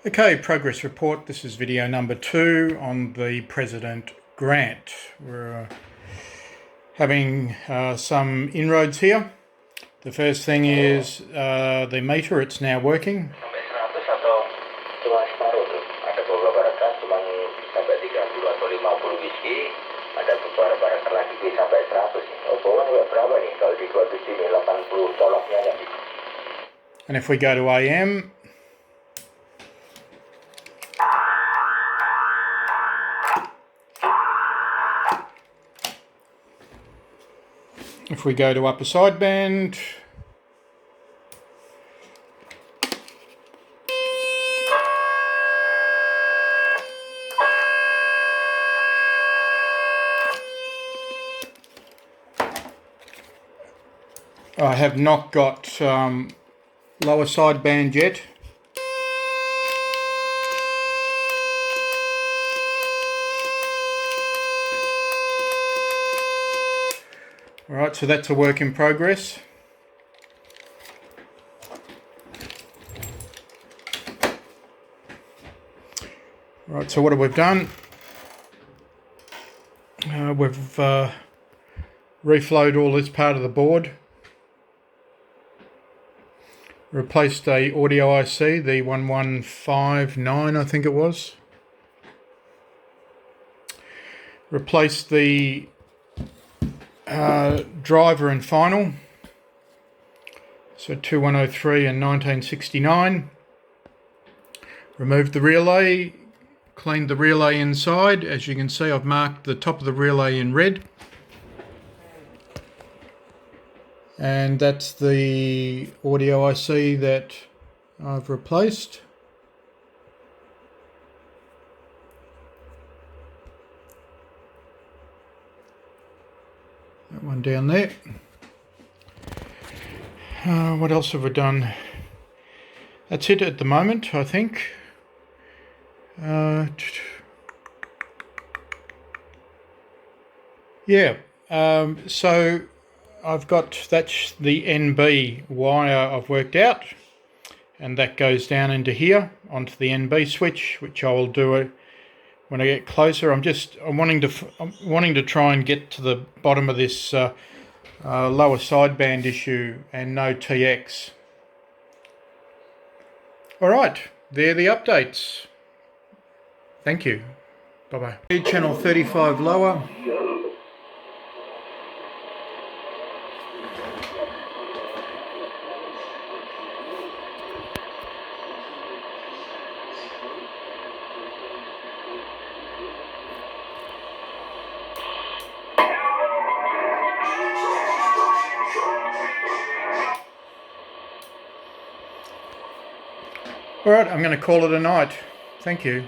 Okay, progress report. This is video number 2 on the President Grant. We're having some inroads here. The first thing is the meter, it's now working. Sampai 100 atau cuma separuh tuh. Ada beberapa rekan cuma sampai 30 atau 50 whisky. Ada beberapa rekan lagi sampai 100 nih. Oh, bawah berapa nih? Kalau dijual di sini 80 coloknya ada. And if we go to AM, if we go to upper sideband, I have not got lower sideband yet. Alright, so that's a work in progress. Right, so what have we done? We've reflowed all this part of the board. Replaced a audio IC, the 1159 I think it was. Replaced the driver and final, so 2103 and 1969. Removed the relay, cleaned the relay inside. As you can see, I've marked the top of the relay in red. And that's the audio IC that I've replaced. That one down there. What else have we done? That's it at the moment, I think. So I've got, that's the NB wire I've worked out, and that goes down into here onto the NB switch, which I will do when I get closer. I'm wanting to try and get to the bottom of this lower sideband issue and no TX. Alright, they're the updates. Thank you. Bye-bye. Channel 35 lower. Alright, I'm going to call it a night. Thank you.